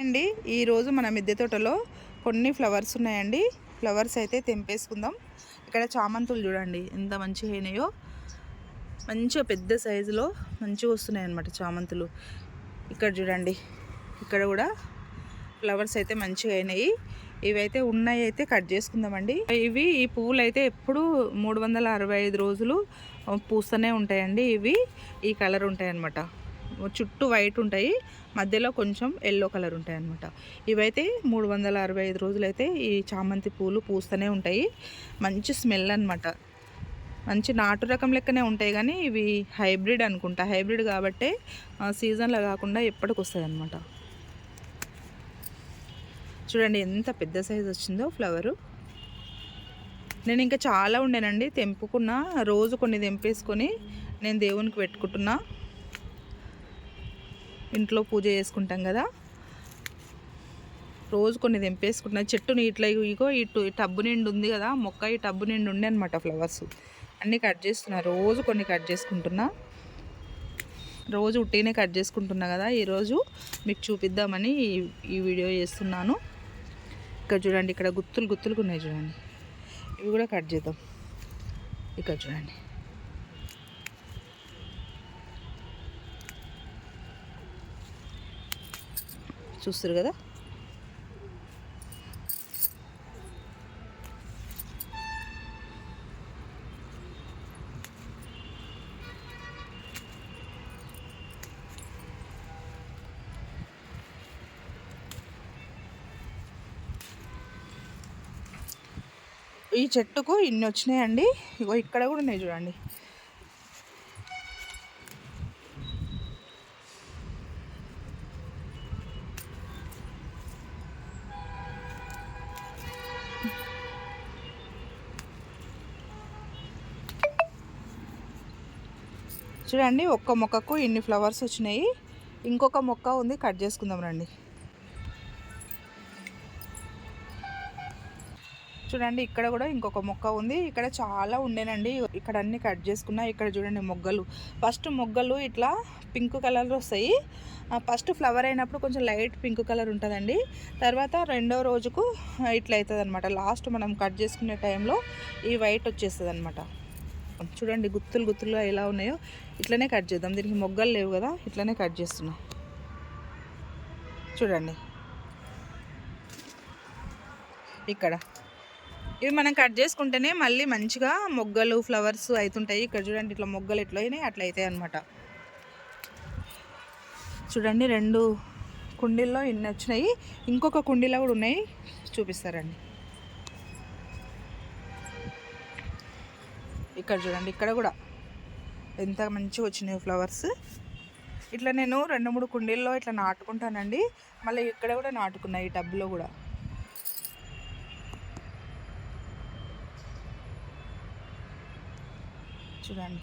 అండి ఈరోజు మన మిద్దె తోటలో కొన్ని ఫ్లవర్స్ ఉన్నాయండి. ఫ్లవర్స్ అయితే తెంపేసుకుందాం. ఇక్కడ చామంతులు చూడండి ఎంత మంచిగా అయినాయో, మంచిగా పెద్ద సైజులో మంచిగా వస్తున్నాయి అన్నమాట చామంతులు. ఇక్కడ చూడండి, ఇక్కడ కూడా ఫ్లవర్స్ అయితే మంచిగా అయినాయి. ఇవైతే ఉన్నాయి, అయితే కట్ చేసుకుందామండి. ఈ పువ్వులు అయితే ఎప్పుడు 365 రోజులు పూస్తూనే ఉంటాయండి. ఇవి ఈ కలర్ ఉంటాయి అన్నమాట. చుట్టూ వైట్ ఉంటాయి, మధ్యలో కొంచెం ఎల్లో కలర్ ఉంటాయి అన్నమాట. ఇవైతే 365 రోజులు అయితే ఈ చామంతి పూలు పూస్తూనే ఉంటాయి. మంచి స్మెల్ అన్నమాట. మంచి నాటు రకం లెక్కనే ఉంటాయి, కానీ ఇవి హైబ్రిడ్ అనుకుంటా. హైబ్రిడ్ కాబట్టే సీజన్లో కాకుండా ఎప్పటికి వస్తాయి అన్నమాట. చూడండి ఎంత పెద్ద సైజు వచ్చిందో ఫ్లవరు. నేను ఇంకా చాలా ఉండేనండి, తెంపుకున్నా. రోజు కొన్ని తెంపేసుకొని నేను దేవునికి పెట్టుకుంటున్నా. ఇంట్లో పూజ చేసుకుంటాం కదా, రోజు కొన్ని తెంపేసుకుంటున్నా. చెట్టుని ఇట్లా ఇగో ఈ టబ్బు నిండు ఉంది కదా మొక్క, ఈ టబ్బు నిండు ఉండే అనమాట ఫ్లవర్స్. అన్నీ కట్ చేస్తున్నా, రోజు కొన్ని కట్ చేసుకుంటున్నా. రోజు ఉట్టినే కట్ చేసుకుంటున్నా కదా, ఈరోజు మీకు చూపిద్దామని ఈ వీడియో చేస్తున్నాను. ఇక్కడ చూడండి, ఇక్కడ గుత్తులు గుత్తులుగా ఉన్నాయి చూడండి. ఇవి కూడా కట్ చేద్దాం. ఇక్కడ చూడండి, చూస్తారు కదా. ఈ చెట్టుకు ఇన్ని వచ్చినాయండి. ఇగో ఇక్కడ కూడా ఉన్నాయి చూడండి. చూడండి, ఒక్క మొక్కకు ఇన్ని ఫ్లవర్స్ వచ్చినాయి. ఇంకొక మొక్క ఉంది, కట్ చేసుకుందాం రండి. చూడండి, ఇక్కడ కూడా ఇంకొక మొక్క ఉంది. ఇక్కడ చాలా ఉండేనండి, ఇక్కడ అన్ని కట్ చేసుకున్నా. ఇక్కడ చూడండి మొగ్గలు. ఫస్ట్ మొగ్గలు ఇట్లా పింక్ కలర్లో వస్తాయి. ఫస్ట్ ఫ్లవర్ అయినప్పుడు కొంచెం లైట్ పింక్ కలర్ ఉంటుందండి. తర్వాత రెండో రోజుకు ఇట్లా అవుతుంది అనమాట. లాస్ట్ మనం కట్ చేసుకునే టైంలో ఈ వైట్ వచ్చేస్తుంది అనమాట. చూడండి గుత్తులు గుత్తులుగా ఎలా ఉన్నాయో. ఇట్లనే కట్ చేద్దాం, దీనికి మొగ్గలు లేవు కదా, ఇట్లనే కట్ చేస్తున్నాం. చూడండి, ఇక్కడ ఇవి మనం కట్ చేసుకుంటేనే మళ్ళీ మంచిగా మొగ్గలు ఫ్లవర్స్ అవుతుంటాయి. ఇక్కడ చూడండి, ఇట్లా మొగ్గలు ఎట్లా అయినాయి అట్లా అవుతాయి అనమాట. చూడండి, 2 కుండీల్లో ఇన్ని వచ్చినాయి. ఇంకొక కుండీలో కూడా ఉన్నాయి, చూపిస్తారండి. ఇక్కడ చూడండి, ఇక్కడ కూడా ఎంత మంచిగా వచ్చినాయి ఫ్లవర్స్. ఇట్లా నేను 2-3 కుండీల్లో ఇట్లా నాటుకుంటానండి. మళ్ళీ ఇక్కడ కూడా నాటుకున్నాయి, ఈ టబ్లో కూడా. చూడండి,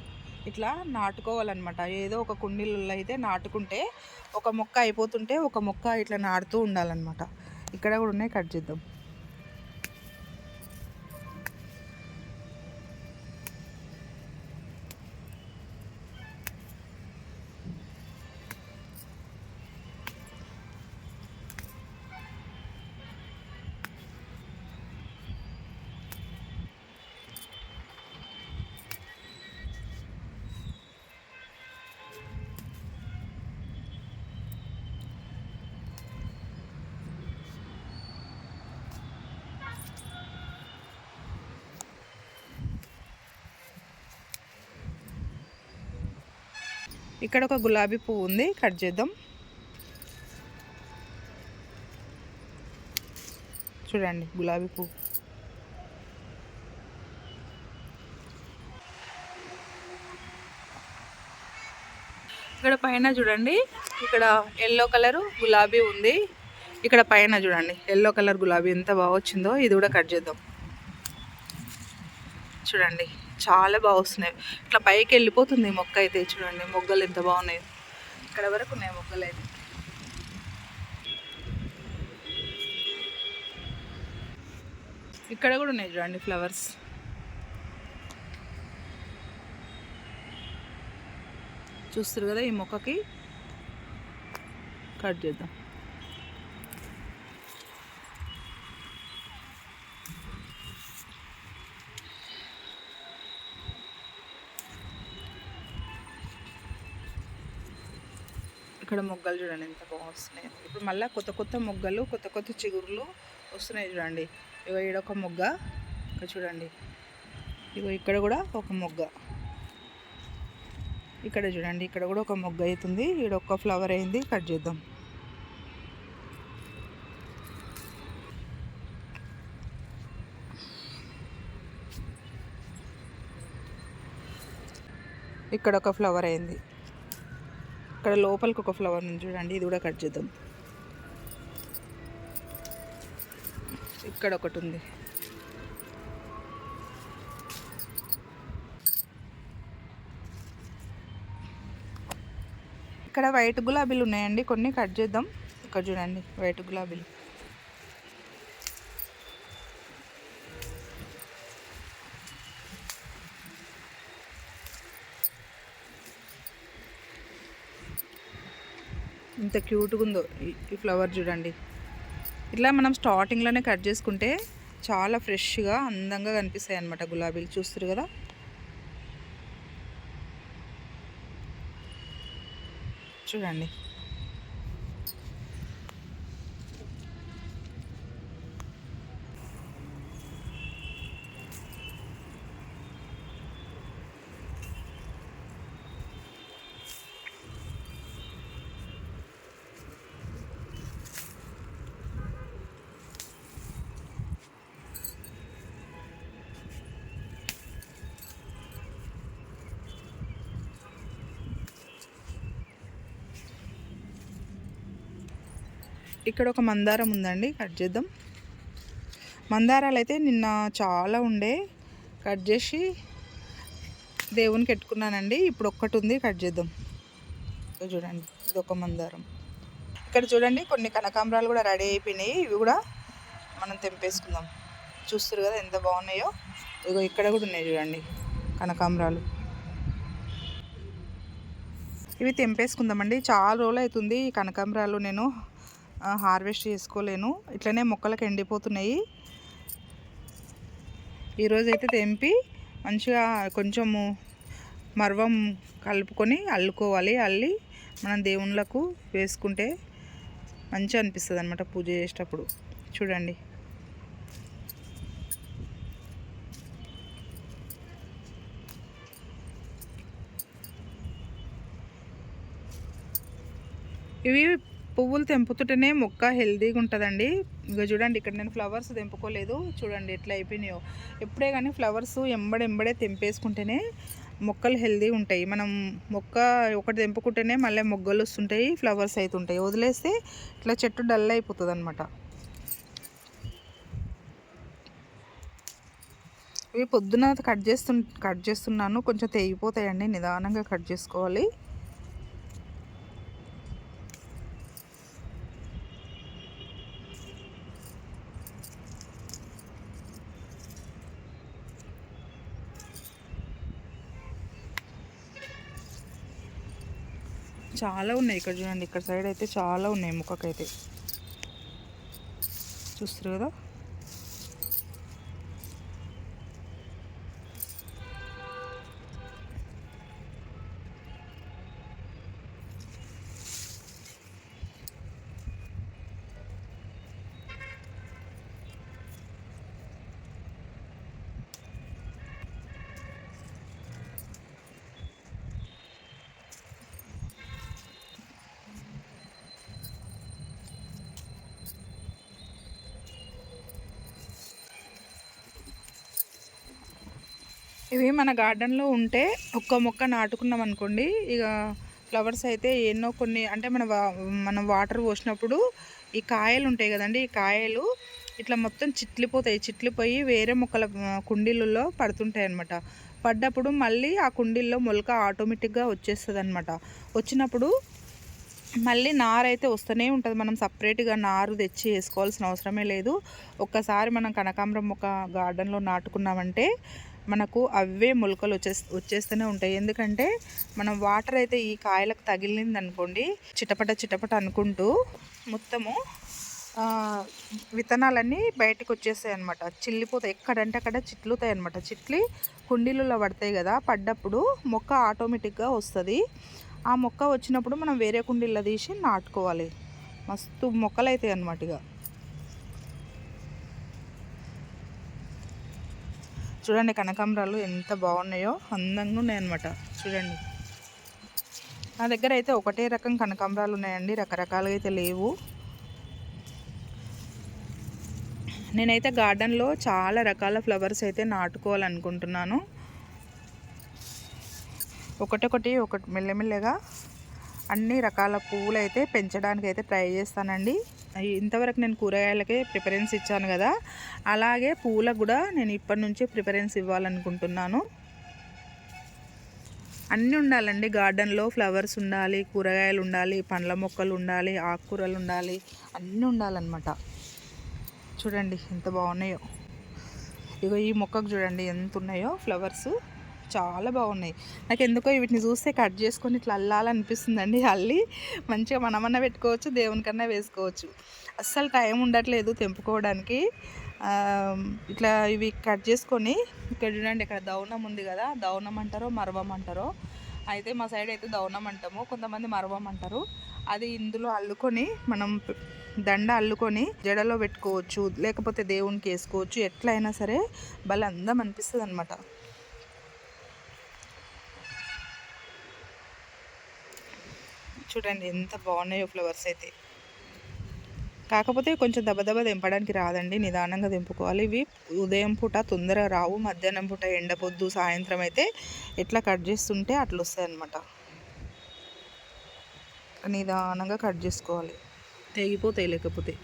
ఇట్లా నాటుకోవాలన్నమాట. ఏదో ఒక కుండీలలో అయితే నాటుకుంటే ఒక మొక్క అయిపోతుంటే ఒక మొక్క ఇట్లా నాటుతూ ఉండాలన్నమాట. ఇక్కడ కూడా ఉన్నాయి, కట్ చేద్దాం. ఇక్కడ ఒక గులాబీ పువ్వు ఉంది, కట్ చేద్దాం. చూడండి గులాబీ పువ్వు. ఇక్కడ పైన చూడండి, ఇక్కడ ఎల్లో కలరు గులాబీ ఉంది. ఇక్కడ పైన చూడండి ఎల్లో కలర్ గులాబీ ఎంత బాగా వచ్చిందో. ఇది కూడా కట్ చేద్దాం. చూడండి చాలా బాగా వస్తున్నాయి. ఇట్లా పైకి వెళ్ళిపోతుంది మొక్క అయితే. చూడండి మొగ్గలు ఎంత బాగున్నాయి. ఇక్కడ వరకు ఉన్నాయి మొగ్గలు అయితే. ఇక్కడ కూడా ఉన్నాయి చూడండి ఫ్లవర్స్. చూస్తారు కదా, ఈ మొక్కకి కట్ చేద్దాం. ఇక్కడ మొగ్గలు చూడండి ఎంత బాగా వస్తున్నాయి. ఇప్పుడు మళ్ళీ కొత్త కొత్త మొగ్గలు, కొత్త కొత్త చిగురులు వస్తున్నాయి చూడండి. ఇగో ఈడొక మొగ్గ, ఇక్కడ చూడండి. ఇగో ఇక్కడ కూడా ఒక మొగ్గ, ఇక్కడ చూడండి. ఇక్కడ కూడా ఒక మొగ్గ అవుతుంది. ఈడొక్క ఫ్లవర్ అయింది. కట్ చేద్దాం. ఇక్కడ ఒక ఫ్లవర్ అయింది. ఇక్కడ లోపలికి ఒక ఫ్లవర్ ఉంది చూడండి. ఇది కూడా కట్ చేద్దాం. ఇక్కడ ఒకటి ఉంది. ఇక్కడ వైట్ గులాబీలు ఉన్నాయండి, కొన్ని కట్ చేద్దాం. ఇక్కడ చూడండి వైట్ గులాబీలు. ఇంత క్యూట్గా ఉందో ఈ ఫ్లవర్ చూడండి. ఇట్లా మనం స్టార్టింగ్లోనే కట్ చేసుకుంటే చాలా ఫ్రెష్గా అందంగా కనిపిస్తాయి అన్నమాట గులాబీలు. చూస్తారు కదా. చూడండి ఇక్కడ ఒక మందారం ఉందండి, కట్ చేద్దాం. మందారాలు అయితే నిన్న చాలా ఉండే, కట్ చేసి దేవునికి పెట్టుకున్నానండి. ఇప్పుడు ఒక్కటి ఉంది, కట్ చేద్దాం. చూడండి ఇది ఒక మందారం. ఇక్కడ చూడండి కొన్ని కనకాంబరాలు కూడా రెడీ అయిపోయినాయి. ఇవి కూడా మనం తెంపేసుకుందాం. చూస్తారు కదా ఎంత బాగున్నాయో. ఇగో ఇక్కడ కూడా ఉన్నాయి చూడండి కనకాంబరాలు. ఇవి తెంపేసుకుందామండి. చాలా రోజులు అవుతుంది ఈ కనకాంబరాలు నేను హార్వెస్ట్ చేసుకోలేను. ఇట్లనే మొక్కలకు ఎండిపోతున్నాయి. ఈరోజైతే తెంపి మంచిగా కొంచెము మర్వం కలుపుకొని అల్లుకోవాలి. అల్లి మనం దేవుళ్ళకు వేసుకుంటే మంచిగా అనిపిస్తుంది అన్నమాట పూజ చేసేటప్పుడు. చూడండి ఇవి పువ్వులు తెంపుతుంటేనే మొక్క హెల్తీగా ఉంటుందండి. ఇక చూడండి ఇక్కడ నేను ఫ్లవర్స్ తెంపుకోలేదు. చూడండి ఎట్లా అయిపోయినాయో. ఎప్పుడే కానీ ఫ్లవర్స్ ఎంబడెంబడే తెంపేసుకుంటేనే మొక్కలు హెల్తీగా ఉంటాయి. మనం మొక్క ఒకటి తెంపుకుంటేనే మళ్ళీ మొగ్గలు వస్తుంటాయి, ఫ్లవర్స్ అవుతుంటాయి. వదిలేస్తే ఇట్లా చెట్టు డల్ అయిపోతుంది అనమాట. ఇవి పొద్దున కట్ చేస్తున్నాను. కొంచెం తెగిపోతాయండి, నిదానంగా కట్ చేసుకోవాలి. చాలా ఉన్నాయి ఇక్కడ చూడండి. ఇక్కడ సైడ్ అయితే చాలా ఉన్నాయి మొక్కకైతే. చూస్తారు కదా. ఇవి మన గార్డెన్లో ఉంటే ఒక్క మొక్క నాటుకున్నాం అనుకోండి, ఇక ఫ్లవర్స్ అయితే ఎన్నో కొన్ని అంటే మనం వాటర్ పోసినప్పుడు ఈ కాయలు ఉంటాయి కదండి, ఈ కాయలు ఇట్లా మొత్తం చిట్లిపోయి వేరే మొక్కల కుండీలలో పడుతుంటాయి అన్నమాట. పడ్డప్పుడు మళ్ళీ ఆ కుండీల్లో మొలక ఆటోమేటిక్గా వచ్చేస్తుంది అనమాట. వచ్చినప్పుడు మళ్ళీ నారు అయితే వస్తూనే ఉంటుంది. మనం సపరేట్గా నారు తెచ్చి వేసుకోవాల్సిన అవసరమే లేదు. ఒక్కసారి మనం కనకాంబరం మొక్క గార్డెన్లో నాటుకున్నామంటే మనకు అవే మొలకలు వచ్చేస్తూనే ఉంటాయి. ఎందుకంటే మనం వాటర్ అయితే ఈ కాయలకు తగిలింది అనుకోండి, చిటపట అనుకుంటూ మొత్తము విత్తనాలన్నీ బయటకు వచ్చేస్తాయి అనమాట. చిల్లిపోతాయి, ఎక్కడంటే అక్కడ చిట్లుతాయి అనమాట. చిట్లి కుండీలలో పడతాయి కదా, పడ్డప్పుడు మొక్క ఆటోమేటిక్గా వస్తుంది. ఆ మొక్క వచ్చినప్పుడు మనం వేరే కుండీల్లో తీసి నాటుకోవాలి. మస్తు మొక్కలు అవుతాయి అన్నమాట. ఇక చూడండి కనకాంబరాలు ఎంత బాగున్నాయో, అందంగా ఉన్నాయన్నమాట. చూడండి నా దగ్గర అయితే ఒకటే రకం కనకాంబరాలు ఉన్నాయండి, రకరకాలుగా అయితే లేవు. నేనైతే గార్డెన్లో చాలా రకాల ఫ్లవర్స్ అయితే నాటుకోవాలనుకుంటున్నాను. ఒకటి మెల్లమెల్లగా అన్ని రకాల పువ్వులు అయితే పెంచడానికి అయితే ట్రై చేస్తానండి. ఇంతవరకు నేను కూరగాయలకే ప్రిఫరెన్స్ ఇచ్చాను కదా, అలాగే పువ్వులకు కూడా నేను ఇప్పటి నుంచే ప్రిఫరెన్స్ ఇవ్వాలనుకుంటున్నాను. అన్నీ ఉండాలండి గార్డెన్లో, ఫ్లవర్స్ ఉండాలి, కూరగాయలు ఉండాలి, పండ్ల మొక్కలు ఉండాలి, ఆకుకూరలు ఉండాలి, అన్నీ ఉండాలన్నమాట. చూడండి ఎంత బాగున్నాయో. ఇగో ఈ మొక్కకు చూడండి ఎంత ఉన్నాయో ఫ్లవర్స్, చాలా బాగున్నాయి. నాకు ఎందుకో వీటిని చూస్తే కట్ చేసుకొని ఇట్లా అల్లాలనిపిస్తుందండి. అల్లి మంచిగా మనమన్నా పెట్టుకోవచ్చు, దేవునికన్నా వేసుకోవచ్చు. అస్సలు టైం ఉండట్లేదు తెంపుకోవడానికి. ఇట్లా ఇవి కట్ చేసుకొని, ఇక్కడ చూడండి ఇక్కడ దౌనం ఉంది కదా, దౌనం అంటారో మరవం అంటారో, అయితే మా సైడ్ అయితే దౌనం అంటాము, కొంతమంది మరవం అంటారు. అది ఇందులో అల్లుకొని మనం దండ అల్లుకొని జడలో పెట్టుకోవచ్చు, లేకపోతే దేవునికి వేసుకోవచ్చు. ఎట్లయినా సరే భలే అందం అనిపిస్తుంది అనమాట. చూడండి ఎంత బాగున్నాయో ఫ్లవర్స్ అయితే. కాకపోతే కొంచెం దెబ్బ తెంపడానికి రాదండి, నిదానంగా తెంపుకోవాలి. ఇవి ఉదయం పూట తొందరగా రావు, మధ్యాహ్నం పూట ఎండ పొద్దు సాయంత్రం అయితే ఎట్లా కట్ చేస్తుంటే అట్లా వస్తాయి అన్నమాట. నిదానంగా కట్ చేసుకోవాలి, తెగిపోతాయి లేకపోతే.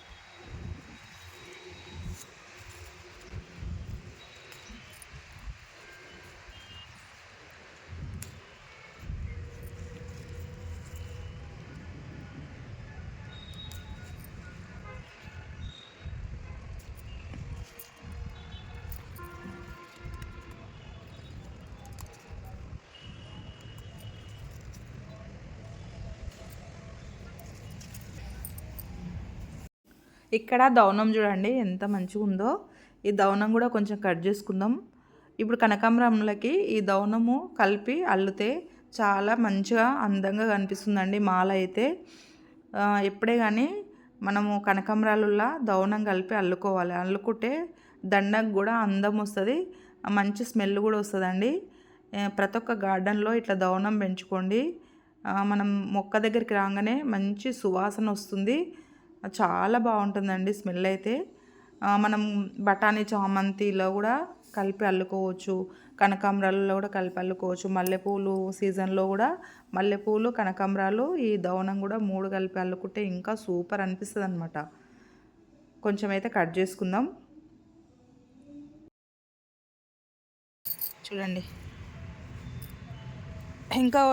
ఇక్కడ దౌనం చూడండి ఎంత మంచిగా ఉందో. ఈ దౌనం కూడా కొంచెం కట్ చేసుకుందాం. ఇప్పుడు కనకాంబరంలకి ఈ దౌనము కలిపి అల్లితే చాలా మంచిగా అందంగా కనిపిస్తుందండి మాల అయితే. ఎప్పుడే కానీ మనము కనకాంబరాలులా దౌనం కలిపి అల్లుకోవాలి. అల్లుకుంటే దండకు కూడా అందం వస్తుంది, మంచి స్మెల్ కూడా వస్తుందండి. ప్రతి ఒక్క గార్డెన్లో ఇట్లా దౌనం పెంచుకోండి. మనం మొక్క దగ్గరికి రాగానే మంచి సువాసన వస్తుంది, చాలా బాగుంటుందండి స్మెల్ అయితే. మనం బఠానీ చామంతిలో కూడా కలిపి అల్లుకోవచ్చు, కనకాంబరాలలో కూడా కలిపి అల్లుకోవచ్చు. మల్లెపూలు సీజన్లో కూడా మల్లెపూలు, కనకాంబరాలు, ఈ దవనం కూడా 3 కలిపి అల్లుకుంటే ఇంకా సూపర్ అనిపిస్తుంది అనమాట. కొంచెం అయితే కట్ చేసుకుందాం. చూడండి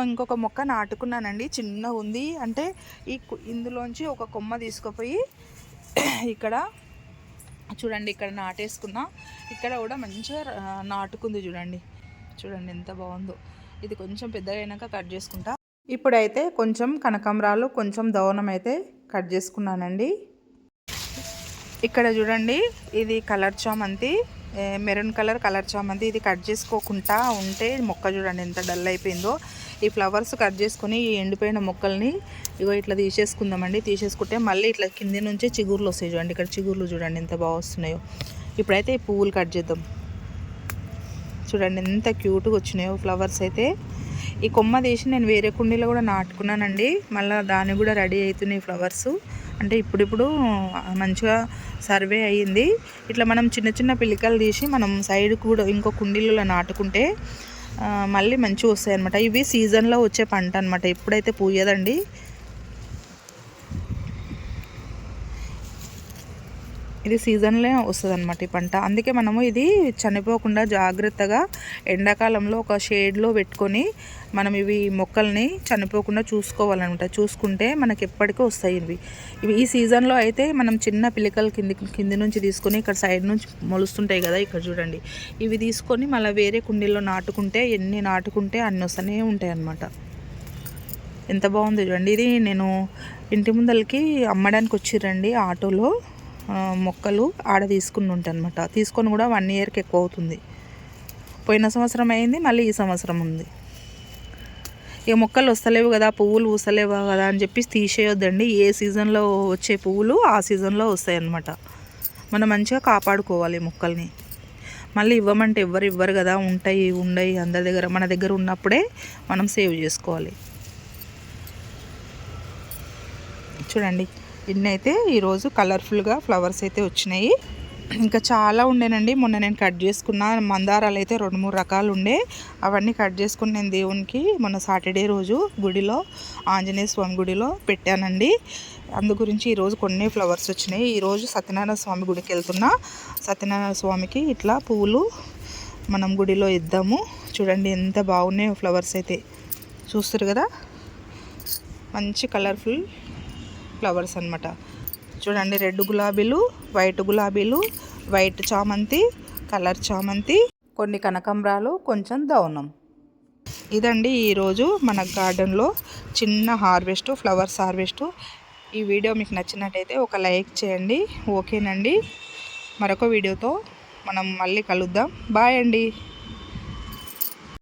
ఇంకొక మొక్క నాటుకున్నానండి, చిన్నగా ఉంది. అంటే ఇందులోంచి ఒక కొమ్మ తీసుకుపోయి ఇక్కడ చూడండి ఇక్కడ నాటేసుకున్నా. ఇక్కడ కూడా మంచిగా నాటుకుంది చూడండి. చూడండి ఎంత బాగుందో. ఇది కొంచెం పెద్దగా అయినాక కట్ చేసుకుంటా. ఇప్పుడైతే కొంచెం కనకాంబరాలు, కొంచెం దవనం అయితే కట్ చేసుకున్నానండి. ఇక్కడ చూడండి ఇది కలర్ చామంతి, మెరూన్ కలర్ చామంతి. ఇది కట్ చేసుకోకుండా ఉంటే మొక్క చూడండి ఎంత డల్ అయిపోయిందో. ఈ ఫ్లవర్స్ కట్ చేసుకొని ఈ ఎండిపోయిన మొక్కల్ని ఇగో ఇట్లా తీసేసుకుందామండి. తీసేసుకుంటే మళ్ళీ ఇట్లా కింది నుంచి చిగుర్లు వస్తాయి చూడండి. ఇక్కడ చిగుర్లు చూడండి ఎంత బాగా వస్తున్నాయో. ఇప్పుడైతే ఈ పువ్వులు కట్ చేద్దాం. చూడండి ఎంత క్యూట్గా వచ్చినాయో ఫ్లవర్స్ అయితే. ఈ కొమ్మ తీసి నేను వేరే కుండీలో కూడా నాటుకున్నానండి, మళ్ళీ దాన్ని కూడా రెడీ అవుతున్నాయి ఫ్లవర్స్. అంటే ఇప్పుడిప్పుడు మంచిగా సర్వే అయ్యింది. ఇట్లా మనం చిన్న చిన్న పిలికలు తీసి మనం సైడ్ కూడా ఇంకో కుండీలలో నాటుకుంటే మళ్ళీ మంచిగా వస్తాయి అన్నమాట. ఇవి సీజన్లో వచ్చే పంట అనమాట, ఎప్పుడైతే పూయదండి. ఇది సీజన్లో వస్తుంది అనమాట ఈ పంట. అందుకే మనము ఇది చనిపోకుండా జాగ్రత్తగా ఎండాకాలంలో ఒక షేడ్లో పెట్టుకొని మనం ఇవి మొక్కల్ని చనిపోకుండా చూసుకోవాలన్నమాట. చూసుకుంటే మనకి ఎప్పటికీ వస్తాయి ఇవి. ఈ సీజన్లో అయితే మనం చిన్న పిలికలు కింది నుంచి తీసుకొని ఇక్కడ సైడ్ నుంచి మొలుస్తుంటాయి కదా, ఇక్కడ చూడండి. ఇవి తీసుకొని మళ్ళీ వేరే కుండీల్లో నాటుకుంటే ఎన్ని నాటుకుంటే అన్ని వస్తూనే ఉంటాయి అన్నమాట. ఎంత బాగుంది చూడండి. ఇది నేను ఇంటి ముందలకి అమ్మడానికి వచ్చిరండి ఆటోలో మొక్కలు, ఆడ తీసుకుని ఉంటాయి అనమాట. తీసుకొని కూడా 1 ఇయర్కి ఎక్కువ అవుతుంది. పోయిన సంవత్సరం అయింది, మళ్ళీ ఈ సంవత్సరం ఉంది. ఇక మొక్కలు వస్తలేవు కదా, పువ్వులు పూసలేవు కదా అని చెప్పి తీసేయొద్దండి. ఏ సీజన్లో వచ్చే పువ్వులు ఆ సీజన్లో వస్తాయి అన్నమాట. మనం మంచిగా కాపాడుకోవాలి మొక్కల్ని. మళ్ళీ ఇవ్వమంటే ఎవ్వరు ఇవ్వరు కదా, ఉంటాయి ఉండయి అందరి దగ్గర. మన దగ్గర ఉన్నప్పుడే మనం సేవ్ చేసుకోవాలి. చూడండి ఇన్ని అయితే ఈరోజు కలర్ఫుల్గా ఫ్లవర్స్ అయితే వచ్చినాయి. ఇంకా చాలా ఉండేనండి. మొన్న నేను కట్ చేసుకున్న మందారాలు అయితే 2-3 రకాలు ఉండే. అవన్నీ కట్ చేసుకుని నేను దేవునికి మొన్న సాటర్డే రోజు గుడిలో, ఆంజనేయ స్వామి గుడిలో పెట్టానండి. అందు గురించి ఈరోజు కొన్ని ఫ్లవర్స్ వచ్చినాయి. ఈరోజు సత్యనారాయణ స్వామి గుడికి వెళ్తున్నా. సత్యనారాయణ స్వామికి ఇట్లా పువ్వులు మనం గుడిలో ఇద్దాము. చూడండి ఎంత బాగున్నాయో ఫ్లవర్స్ అయితే, చూస్తారు కదా, మంచి కలర్ఫుల్ ఫ్లవర్స్ అన్నమాట. చూడండి రెడ్ గులాబీలు, వైట్ గులాబీలు, వైట్ చామంతి, కలర్ చామంతి, కొన్ని కనకాంబరాలు, కొంచెం దౌనం. ఇదండి ఈరోజు మన గార్డెన్లో చిన్న హార్వెస్ట్, ఫ్లవర్స్ హార్వెస్ట్. ఈ వీడియో మీకు నచ్చినట్టయితే ఒక లైక్ చేయండి. ఓకేనండి, మరొక వీడియోతో మనం మళ్ళీ కలుద్దాం. బాయ్ అండి.